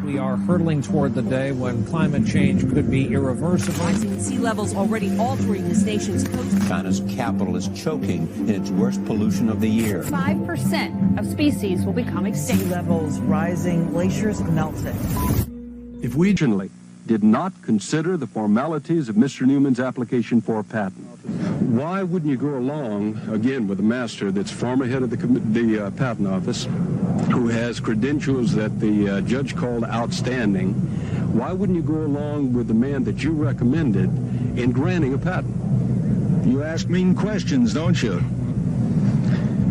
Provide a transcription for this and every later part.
We are hurtling toward the day when climate change could be irreversible. Rising sea levels already altering this nation's coast. China's capital is choking in its worst pollution of the year. 5% of species will become extinct. Sea levels rising, glaciers melting. If we originally did not consider the formalities of Mr. Newman's application for a patent, why wouldn't you go along, again, with a master that's former head of the patent office, who has credentials that the judge called outstanding? Why wouldn't you go along with the man that you recommended in granting a patent? You ask mean questions, don't you?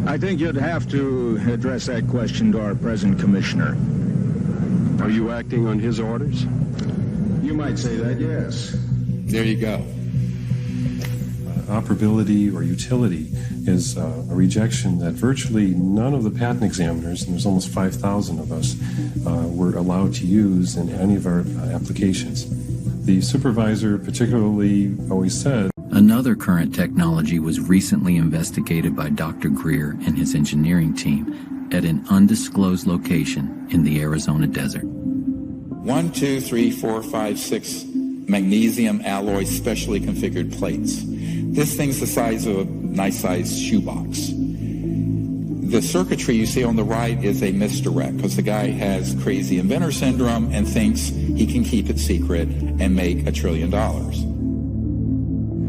I think you'd have to address that question to our present commissioner. Are you acting on his orders? You might say that, yes. There you go. Operability or utility is a rejection that virtually none of the patent examiners, and there's almost 5,000 of us, were allowed to use in any of our applications. The supervisor particularly always said, another current technology was recently investigated by Dr. Greer and his engineering team at an undisclosed location in the Arizona desert. 1, 2, 3, 4, 5, 6 magnesium alloy specially configured plates. This thing's the size of a nice-sized shoebox. The circuitry you see on the right is a misdirect because the guy has crazy inventor syndrome and thinks he can keep it secret and make $1 trillion.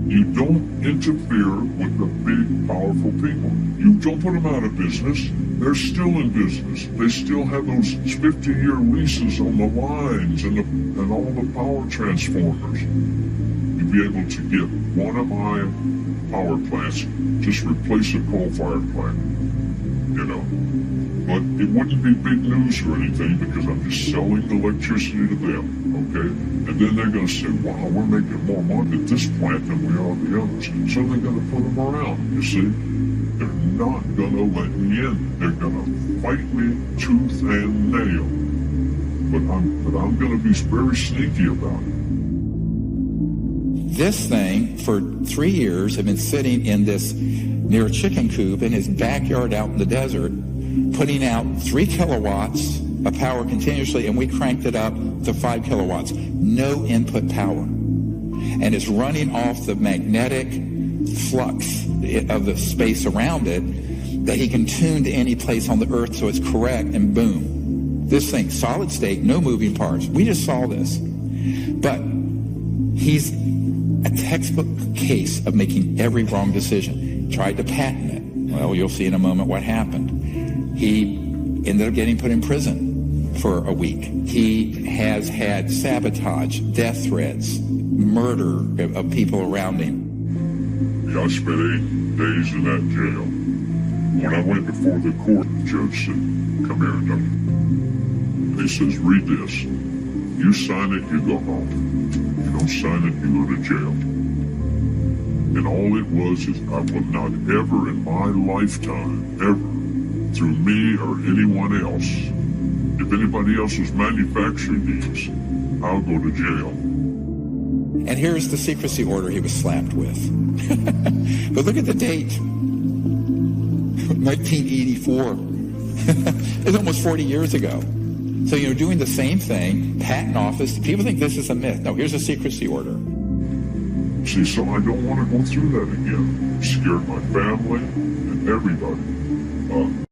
You don't interfere with the big, powerful people. You don't put them out of business. They're still in business. They still have those 50-year leases on the lines and all the power transformers. You'd be able to get one of my power plants, just replace a coal-fired plant, you know. But it wouldn't be big news or anything because I'm just selling the electricity to them, okay? And then they're going to say, wow, we're making more money at this plant than we are the others. So they're going to put them around, you see? They're not going to let me in. They're going to fight me tooth and nail. But I'm going to be very sneaky about it. This thing, for 3 years, had been sitting in this near a chicken coop in his backyard out in the desert, putting out 3 kilowatts of power continuously, and we cranked it up to 5 kilowatts. No input power. And it's running off the magnetic flux of the space around it that he can tune to any place on the earth so it's correct, and boom. This thing, solid state, no moving parts. We just saw this. But he's a textbook case of making every wrong decision. Tried to patent it. Well, you'll see in a moment what happened. He ended up getting put in prison for a week. He has had sabotage, death threats, murder of people around him. I spent 8 days in that jail. When I went before the court, the judge said, come here, Doug. And he says, read this. You sign it, you go home. You don't sign it, you go to jail. And all it was is I would not ever in my lifetime, ever, through me or anyone else, if anybody else was manufacturing these, I'll go to jail. And here's the secrecy order he was slapped with. But look at the date. 1984. It's almost 40 years ago. So you're doing the same thing, patent office. People think this is a myth. No, here's a secrecy order. See, so I don't want to go through that again. It scared my family and everybody.